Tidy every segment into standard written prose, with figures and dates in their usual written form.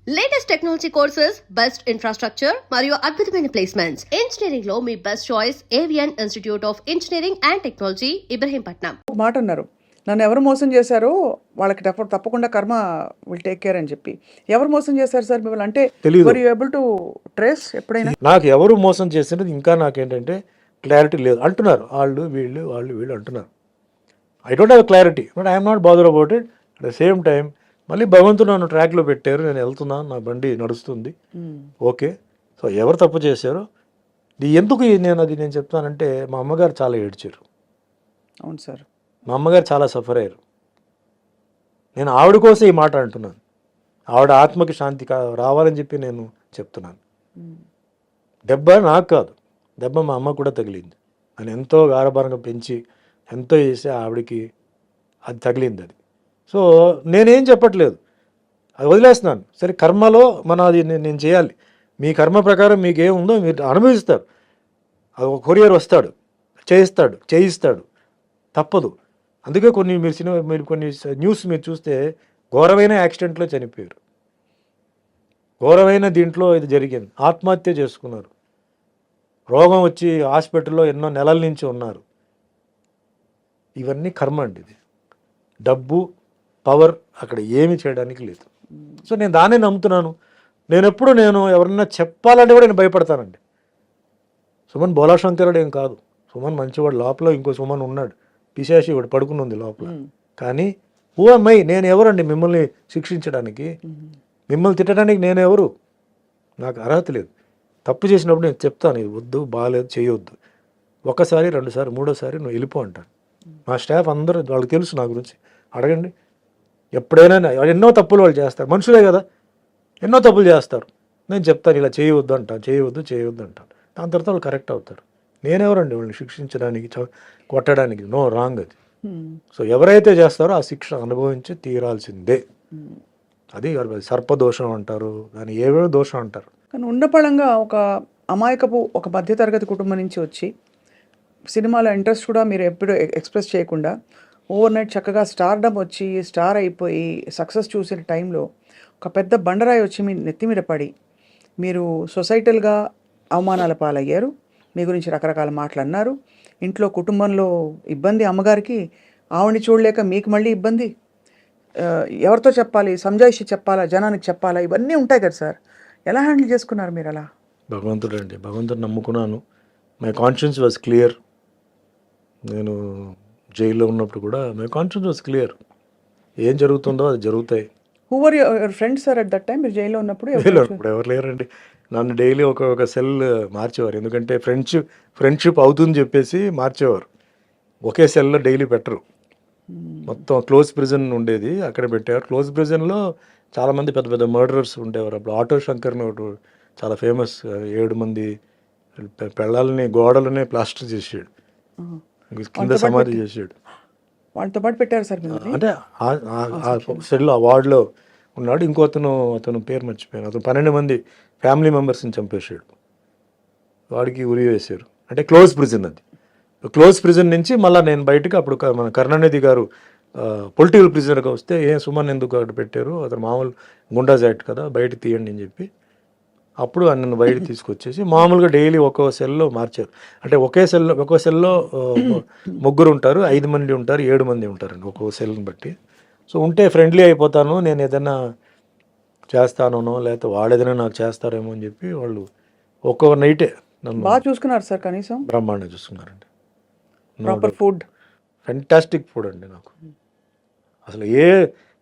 Latest technology courses, best infrastructure మరియు అద్భుతమైన placements. Engineering లో మీ best choice Avian institute of engineering and technology, Ibrahimpatnam. ఒక మాట అన్నారు, నన్ను ఎవరు మోసం చేశారో వాళ్ళకి తప్పకుండా కర్మ విల్ టేక్ కేర్ అని చెప్పి. ఎవరు మోసం చేశారు సార్ మిమ్మల్ని? అంటే తెలీదు. యూ ఏబుల్ టు ట్రేస్ ఎప్పుడైనా? నాకు ఎవరు మోసం చేసినది ఇంకా నాకేంటంటే క్లారిటీ లేదు అంటున్నారు. వాళ్ళు వీళ్ళు అంటున్నారు. I don't have clarity, but I'm not bother about it. At the same time మళ్ళీ భగవంతుడు నన్ను ట్రాక్లో పెట్టారు, నేను వెళ్తున్నాను, నా బండి నడుస్తుంది, ఓకే. సో ఎవరు తప్పు చేశారో ఎందుకు నేను చెప్తానంటే, మా అమ్మగారు చాలా ఏడ్చారు. అవును సార్, మా అమ్మగారు చాలా సఫర్ అయ్యారు. నేను ఆవిడ కోసం ఈ మాట అంటున్నాను. ఆవిడ ఆత్మకి శాంతి రావాలని చెప్పి నేను చెప్తున్నాను. దెబ్బ నాకు కాదు, దెబ్బ మా అమ్మ కూడా తగిలింది. నేను ఎంతో గారభారంగా పెంచి ఎంతో చేసి ఆవిడకి అది తగిలింది. అది సో నేనేం చెప్పట్లేదు, అది వదిలేస్తున్నాను. సరే, కర్మలో అది నేను చేయాలి. మీ కర్మ ప్రకారం మీకు ఏముందో మీరు అనుభవిస్తారు. అది ఒక కొరియర్ వస్తాడు, చేయిస్తాడు, తప్పదు. అందుకే మీరు కొన్ని న్యూస్ మీరు చూస్తే ఘోరమైన యాక్సిడెంట్లో చనిపోయారు, ఘోరమైన దీంట్లో ఇది జరిగింది, ఆత్మహత్య చేసుకున్నారు, రోగం వచ్చి హాస్పిటల్లో ఎన్నో నెలల నుంచి ఉన్నారు. ఇవన్నీ కర్మ అండి. ఇది డబ్బు, పవర్ అక్కడ ఏమి చేయడానికి లేదు. సో నేను దాన్నే నమ్ముతున్నాను. నేను ఎవరన్నా చెప్పాలంటే కూడా నేను భయపడతానండి. సుమన్ బోలాశంకరుడు ఏం కాదు, సుమన్ మంచివాడు. లోపల ఇంకో సుమన్ ఉన్నాడు, పిశాచి వాడు పడుకుని ఉంది లోపల. కానీ ఓ అమ్మాయి, నేను ఎవరండి మిమ్మల్ని శిక్షించడానికి, మిమ్మల్ని తిట్టడానికి నేను ఎవరు? నాకు అర్హత లేదు. తప్పు చేసినప్పుడు నేను చెప్తాను, ఇది వద్దు, బాగాలేదు, చేయొద్దు. ఒకసారి, రెండుసారి, మూడోసారి నువ్వు వెళ్ళిపో అంటాను. మా స్టాఫ్ అందరూ, వాళ్ళకి తెలుసు నా గురించి, అడగండి. ఎప్పుడైనా ఎన్నో తప్పులు వాళ్ళు చేస్తారు, మనుషులే కదా, ఎన్నో తప్పులు చేస్తారు. నేను చెప్తాను, ఇలా చేయవద్దు అంటాను, చేయవద్దు అంటాను. దాని తర్వాత వాళ్ళు కరెక్ట్ అవుతారు. నేనెవరండి వాళ్ళని శిక్షించడానికి, కొట్టడానికి? నో, రాంగ్ అది. సో ఎవరైతే చేస్తారో ఆ శిక్ష అనుభవించి తీరాల్సిందే. అది సర్పదోషం అంటారు, దాన్ని ఏవేవో దోషం అంటారు. కానీ ఉండపళంగా ఒక అమాయకపు ఒక మధ్యతరగతి కుటుంబం నుంచి వచ్చి సినిమాలో ఇంట్రెస్ట్ కూడా మీరు ఎప్పుడు ఎక్స్ప్రెస్ చేయకుండా ఓవర్ నైట్ చక్కగా స్టార్డమ్ వచ్చి స్టార్ అయిపోయి సక్సెస్ చూసిన టైంలో ఒక పెద్ద బండరాయి వచ్చి మీ నెత్తి మీద పడి మీరు సొసైటల్గా అవమానాల పాలయ్యారు. మీ గురించి రకరకాల మాటలు అన్నారు. ఇంట్లో కుటుంబంలో ఇబ్బంది, అమ్మగారికి ఆవిడని చూడలేక మీకు మళ్ళీ ఇబ్బంది. ఎవరితో చెప్పాలి, సంజాయిషి చెప్పాలా, జనానికి చెప్పాలా, ఇవన్నీ ఉంటాయి కదా సార్. ఎలా హ్యాండిల్ చేసుకున్నారు మీరు అలా? భగవంతుడు నమ్ముకున్నాను. My conscience was clear. నేను జైల్లో ఉన్నప్పుడు కూడా మై కాన్షియన్స్ వాజ్ క్లియర్. ఏం జరుగుతుందో అది జరుగుతాయి. Who were your friends sir at that time? మీరు జైల్లో ఉన్నప్పుడు ఎవరు లేరండి. నన్ను డైలీ ఒక సెల్ మార్చేవారు, ఎందుకంటే ఫ్రెండ్షిప్ అవుతుందని చెప్పేసి మార్చేవారు. ఒకే సెల్లో డైలీ పెట్టరు. మొత్తం క్లోజ్ ప్రిజన్ ఉండేది, అక్కడ పెట్టేవారు. క్లోజ్ ప్రిజన్లో చాలామంది పెద్ద పెద్ద మర్డరర్స్ ఉండేవారు. అప్పుడు ఆటో శంకర్ని ఒకటి చాలా ఫేమస్, 7 మంది పెళ్ళాలని గోడలనే ప్లాస్టర్ చేసాడు, కింద సమాధి చేసాడు. వాళ్ళతో పాటు పెట్టారు సార్? అంటే ఆ సెల్లో, ఆ వార్డులో ఉన్నాడు. అతను పేరు మర్చిపోయాను. అతను 12 మంది ఫ్యామిలీ మెంబర్స్ని చంపేశాడు. వాడికి ఉరి వేశారు. అంటే క్లోజ్ ప్రిజన్ అది. క్లోజ్ ప్రిజన్ నుంచి మళ్ళీ నేను బయటకు, అప్పుడు మన కరుణానిధి గారు పొలిటికల్ ప్రిజనర్గా వస్తే, సుమన్ ఎందుకు అక్కడ పెట్టారు, అతను మామూలు గుండాజ్ యాక్ట్ కదా, బయట తీయండి అని చెప్పి అప్పుడు నన్ను బయట తీసుకొచ్చేసి మామూలుగా డైలీ ఒక్కో సెల్లో మార్చారు. అంటే ఒక్కో సెల్లో 3 ఉంటారు, 5 మంది ఉంటారు, 7 మంది ఉంటారండి ఒక్కో సెల్ని బట్టి. సో ఉంటే ఫ్రెండ్లీ అయిపోతాను, నేను ఏదైనా చేస్తానో లేకపోతే వాళ్ళు ఏదైనా నాకు చేస్తారేమో అని చెప్పి వాళ్ళు ఒక్కో నైటే నన్ను బాగా చూసుకున్నారు సార్. కనీసం బ్రహ్మాండంగా చూసుకున్నారండి. ప్రాపర్ ఫుడ్, ఫెంటాస్టిక్ ఫుడ్ అండి. నాకు అసలు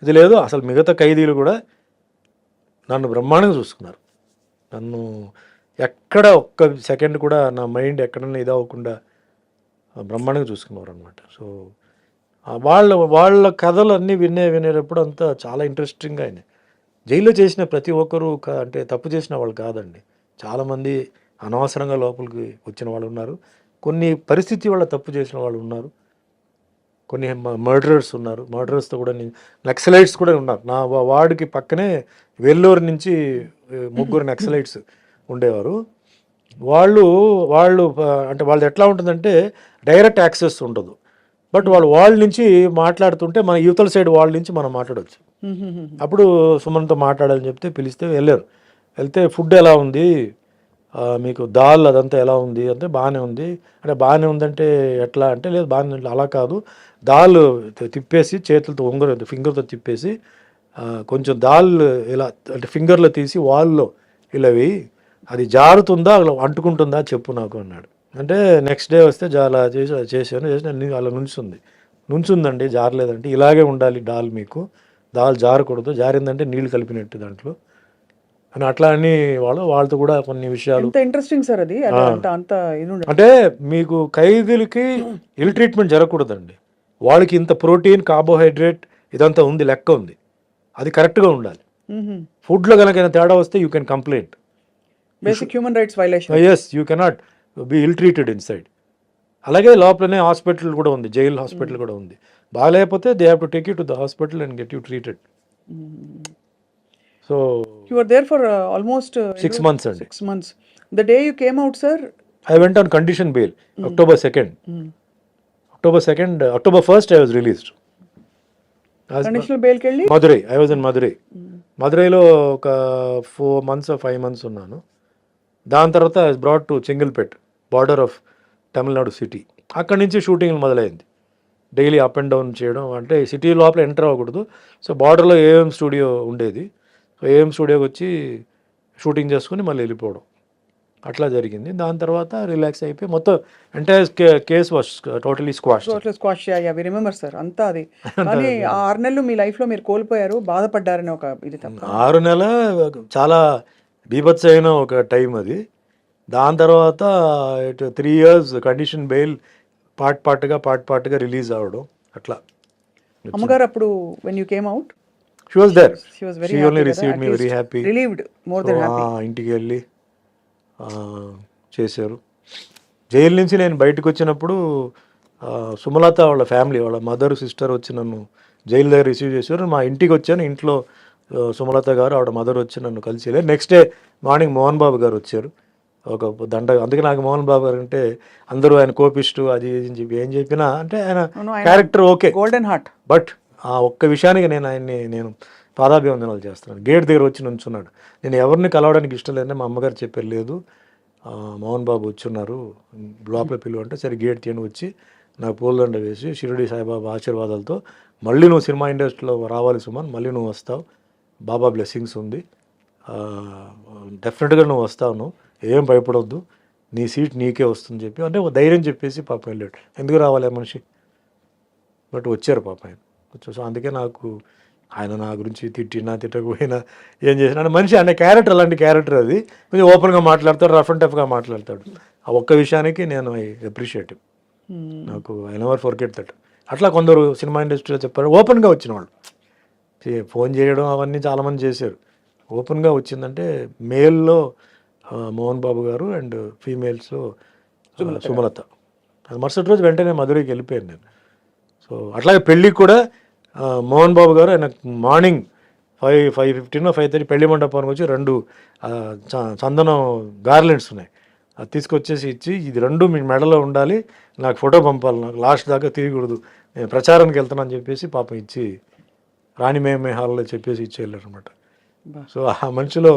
ఇది లేదు. అసలు మిగతా ఖైదీలు కూడా నన్ను బ్రహ్మాండంగా చూసుకున్నారు. నన్ను ఎక్కడ ఒక్క సెకండ్ కూడా నా మైండ్ ఎక్కడన్నా ఇది అవ్వకుండా బ్రహ్మాండంగా చూసుకున్నారు అనమాట. సో వాళ్ళ కథలు అన్నీ వినేటప్పుడు అంతా చాలా ఇంట్రెస్టింగ్గా అయినాయి. జైల్లో చేసిన ప్రతి ఒక్కరూ అంటే తప్పు చేసిన వాళ్ళు కాదండి. చాలామంది అనవసరంగా లోపలికి వచ్చిన వాళ్ళు ఉన్నారు, కొన్ని పరిస్థితి వల్ల తప్పు చేసిన వాళ్ళు ఉన్నారు, కొన్ని మర్డరర్స్ ఉన్నారు. మర్డరర్స్తో కూడా నక్సలైట్స్ కూడా ఉన్నారు. నా వార్డుకి పక్కనే వెల్లూరు నుంచి 3 నక్సలైట్స్ ఉండేవారు. వాళ్ళు అంటే వాళ్ళది ఎట్లా ఉంటుందంటే డైరెక్ట్ యాక్సెస్ ఉండదు, బట్ వాళ్ళ నుంచి మాట్లాడుతుంటే మన యువతల సైడ్ వాళ్ళ నుంచి మనం మాట్లాడవచ్చు. అప్పుడు సుమన్తో మాట్లాడాలని చెప్తే పిలిస్తే వెళ్ళారు. వెళ్తే ఫుడ్ ఎలా ఉంది, మీకు దాల్ అదంతా ఎలా ఉంది అంటే బాగానే ఉంది. అంటే బాగానే ఉందంటే ఎట్లా అంటే లేదు బాగానే ఉంది. అలా కాదు, దాల్ తిప్పేసి చేతులతో ఫింగర్తో తిప్పేసి కొంచెం దాల్ ఇలా అంటే ఫింగర్లో తీసి వాల్లో ఇలా వేయి, అది జారుతుందా అలా అంటుకుంటుందా చెప్పు నాకు అన్నాడు. అంటే నెక్స్ట్ డే వస్తే అలా చేశాను అలా నుంచుందండి, జారలేదంటే ఇలాగే ఉండాలి దాల్, మీకు దాల్ జారకూడదు, జారిందంటే నీళ్లు కలిపినట్టు దాంట్లో అని అట్లా అని వాళ్ళతో కూడా కొన్ని విషయాలు. ఎంత ఇంట్రెస్టింగ్ సార్ అది. అంత ఇది ఉండదు. అంటే మీకు ఖైదీలకి ఇల్ ట్రీట్మెంట్ జరగకూడదండి. వాళ్ళకి ఇంత ప్రోటీన్, కార్బోహైడ్రేట్ ఇదంతా ఉంది, లెక్క ఉంది, అది కరెక్ట్గా ఉండాలి. ఫుడ్లో కనుక తేడా వస్తే you can complaint. Basic human rights violation. Yes, you cannot be ill treated inside. అలాగే లోపలనే హాస్పిటల్ కూడా ఉంది, జైల్ హాస్పిటల్ కూడా ఉంది. బాగాలేకపోతే they have to take you to the hospital and get you treated. So you were there for almost 6 months అండి. 6 months. The day you came out, sir, I went on condition bail. October 2nd. October 1st I was released. Conditional బెయిల్కి వెళ్ళి Madurai, I was in Madurai. మధురైలో ఒక 4 months or 5 months ఉన్నాను. దాని తర్వాత I was brought to చెంగిల్పేట్, border of Tamil Nadu city. అక్కడి నుంచి shooting మొదలైంది. Daily up and down చేయడం, అంటే సిటీ లోపల ఎంటర్ అవ్వకూడదు. సో బార్డర్లో ఏఎం స్టూడియో ఉండేది. సో ఏఎం స్టూడియోకి వచ్చి షూటింగ్ చేసుకుని మళ్ళీ వెళ్ళిపోవడం, అట్లా జరిగింది. దాని తర్వాత రిలాక్స్ అయిపోయి మొత్తం entire case was totally squash. We remember sir అంతా అది. కానీ ఆ 6 నెలలు మీ లైఫ్లో మీరు కోల్పోయారు, బాధపడ్డారని ఒక ఇది తప్ప. 6 నెలలు చాలా బీభత్సమైన ఒక టైం అది. దాని తర్వాత 3 years కండిషన్ బెయిల్, పార్ట్గా రిలీజ్ అవ్వడం అట్లా. అమ్మగారు అప్పుడు when you came out she was there, she was very she only received me very happy. Relieved, more than happy. ఇంటికి వెళ్ళి చేశారు. జైలు నుంచి నేను బయటకు వచ్చినప్పుడు సుమలత వాళ్ళ ఫ్యామిలీ, వాళ్ళ మదర్, సిస్టర్ వచ్చి నన్ను జైలు దగ్గర రిసీవ్ చేశారు. మా ఇంటికి వచ్చాను, ఇంట్లో సుమలత గారు ఆవిడ మదర్ వచ్చి నన్ను కలిసి వెళ్ళారు. Next day morning Mohan Babu గారు వచ్చారు, ఒక దండ. అందుకే నాకు మోహన్ బాబు గారు అంటే అందరూ ఆయన కోపిస్టు, అది ఇది చెప్పి ఏం చెప్పినా అంటే ఆయన character okay, golden heart. But ఆ ఒక్క విషయానికి నేను పాదాభివందనాలు చేస్తున్నాను. గేట్ దగ్గర వచ్చి నుంచున్నాడు. నేను ఎవరిని కలవడానికి ఇష్టం లేదని మా అమ్మగారు చెప్పారు, లేదు మోహన్ బాబు వచ్చున్నారు లోపల పిలువ అంటే, సరే గేట్ తీయని వచ్చి నాకు పూలదండ వేసి షిరిడి సాయిబాబా ఆశీర్వాదాలతో మళ్ళీ నువ్వు సినిమా ఇండస్ట్రీలో రావాలి సుమన్, మళ్ళీ నువ్వు వస్తావు, బాబా బ్లెస్సింగ్స్ ఉంది, డెఫినెట్గా నువ్వు వస్తావు, నువ్వు ఏం భయపడొద్దు, నీ సీట్ నీకే వస్తుంది చెప్పి అంటే ఒక ధైర్యం చెప్పేసి పాప వెళ్ళాడు. ఎందుకు రావాలి ఆ మనిషి, బట్ వచ్చారు పాప ఆయన. సో అందుకే నాకు ఆయన నా గురించి తిట్టకపోయినా ఏం చేసినా అంటే మనిషి అనే క్యారెక్టర్, అలాంటి క్యారెక్టర్ అది. కొంచెం ఓపెన్గా మాట్లాడతాడు, రఫ్ అండ్ టఫ్గా మాట్లాడతాడు. ఆ ఒక్క విషయానికి నేను ఐ అప్రిషియేట్, నాకు ఐ నెవర్ ఫర్గెట్ దట్. అట్లా కొందరు సినిమా ఇండస్ట్రీలో చెప్పారు, ఓపెన్గా వచ్చిన వాళ్ళు ఫోన్ చేయడం అవన్నీ చాలామంది చేశారు. ఓపెన్గా వచ్చిందంటే మేల్లో మోహన్ బాబు గారు అండ్ ఫీమేల్స్లో సుమలత. అది మరుసటి రోజు వెంటనే మధురైకి వెళ్ళిపోయాను నేను. సో అట్లాగే పెళ్ళికి కూడా మోహన్ బాబు గారు ఆయన మార్నింగ్ 5:15 5:30 పెళ్లి మండపానికి వచ్చి 2 చందనం గార్లెండ్స్ ఉన్నాయి, అది తీసుకొచ్చేసి ఇచ్చి, ఇది 2 మీ మెడలో ఉండాలి, నాకు ఫోటో పంపాలి, నాకు లాస్ట్ దాకా తిరగకూడదు, నేను ప్రచారానికి వెళ్తానని చెప్పేసి పాపం ఇచ్చి రాణి మేమే హాల్లో చెప్పేసి ఇచ్చి వెళ్ళారు అనమాట. సో ఆ మనిషిలో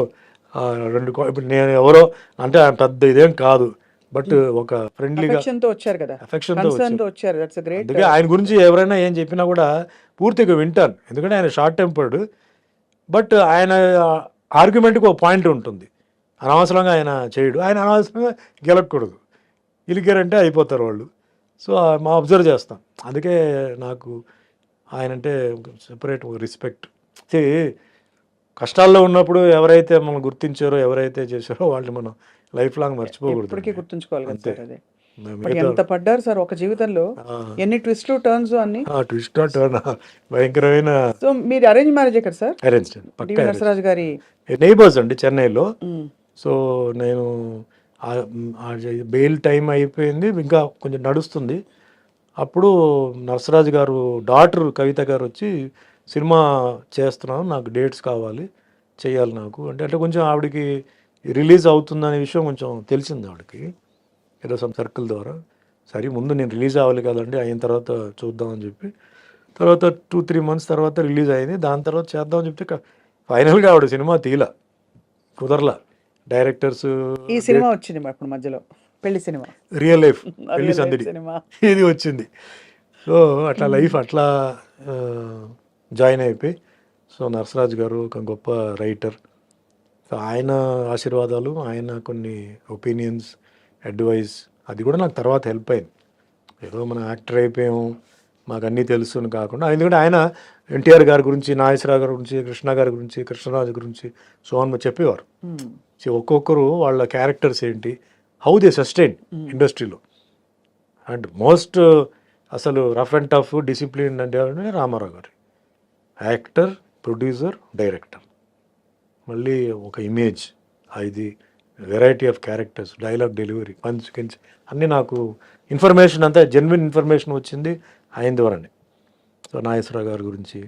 2 ఇప్పుడు నేను ఎవరో అంటే పెద్ద ఇదేం కాదు, బట్ ఒక ఫ్రెండ్లీగా వచ్చారు కదా, ఎఫెక్షన్తో వచ్చారు. That's a great. అందుకే ఆయన గురించి ఎవరైనా ఏం చెప్పినా కూడా పూర్తిగా వింటాను, ఎందుకంటే ఆయన షార్ట్ టెంపర్డ్, బట్ ఆయన ఆర్గ్యుమెంట్కి ఒక పాయింట్ ఉంటుంది. అనవసరంగా ఆయన చేయడు, ఆయన అనవసరంగా గెలకూడదు, గెలికారంటే అయిపోతారు వాళ్ళు. సో మా అబ్జర్వ్ చేస్తాం. అందుకే నాకు ఆయన అంటే సెపరేట్ రెస్పెక్ట్. కష్టాల్లో ఉన్నప్పుడు ఎవరైతే మనం గుర్తించారో, ఎవరైతే చేశారో వాళ్ళని మనం లైఫ్ లాంగ్ మర్చిపోకూడదు, ఇప్పటికీ గుర్తుంచుకోవాలి కదా సార్. అదే మిగతా ఎంత పడ్డారు సార్ ఒక జీవితంలో, ఎన్ని ట్విస్ట్లు టర్న్స్ అన్ని. ట్విస్ట్ టర్న్ భయంకరమైన. సో మీరు అరేంజ్ మ్యారేజ్ కదా సార్? అరేంజ్ డివి నరసరాజు గారి నైబర్స్ అండి చెన్నైలో. సో నేను బెయిల్ టైం అయిపోయింది, ఇంకా కొంచెం నడుస్తుంది. అప్పుడు నరసరాజు గారు డాటర్ కవిత గారు వచ్చి, సినిమా చేస్తున్నాను, నాకు డేట్స్ కావాలి, చేయాలి నాకు అంటే కొంచెం ఆవిడకి రిలీజ్ అవుతుందనే విషయం కొంచెం తెలిసింది ఆవిడకి ఏదో సమ్ సర్కిల్ ద్వారా. సరే ముందు నేను రిలీజ్ అవ్వాలి కదండి, అయిన తర్వాత చూద్దామని చెప్పి తర్వాత 2-3 months తర్వాత రిలీజ్ అయింది. దాని తర్వాత చేద్దామని చెప్తే ఫైనల్గా ఆవిడ సినిమా తీల, కుదరలా. డైరెక్టర్స్ ఈ సినిమా వచ్చింది అప్పుడు మధ్యలో, పెళ్లి సినిమా, రియల్ లైఫ్ పెళ్లి Real life సందడి సినిమా. ఇది వచ్చింది. సో అట్లా లైఫ్ అట్లా జాయిన్ అయిపోయి, సో నరసరాజు గారు ఒక గొప్ప రైటర్. సో ఆయన ఆశీర్వాదాలు, ఆయన కొన్ని ఒపీనియన్స్, అడ్వైస్, అది కూడా నాకు తర్వాత హెల్ప్ అయింది. ఏదో మనం యాక్టర్ అయిపోయాం, మాకు అన్నీ తెలుసు అని కాకుండా, ఎందుకంటే ఆయన ఎన్టీఆర్ గారి గురించి, నాగేశ్వరరావు గారి గురించి, కృష్ణ గారి గురించి, కృష్ణరాజు గురించి సోహన్ చెప్పేవారు. సో ఒక్కొక్కరు వాళ్ళ క్యారెక్టర్స్ ఏంటి, హౌ దే సస్టైన్ ఇండస్ట్రీలో. అండ్ మోస్ట్ అసలు రఫ్ అండ్ టఫ్ డిసిప్లిన్ అంటే రామారావు గారు, యాక్టర్, ప్రొడ్యూసర్, డైరెక్టర్, మళ్ళీ ఒక ఇమేజ్, ఇది variety of characters, dialogue delivery, punch కించ్ అన్నీ నాకు ఇన్ఫర్మేషన్ అంతా జెన్యున్ ఇన్ఫర్మేషన్ వచ్చింది ఆయన ద్వారానే. సో నాగేశ్వరరావు గారి గురించి,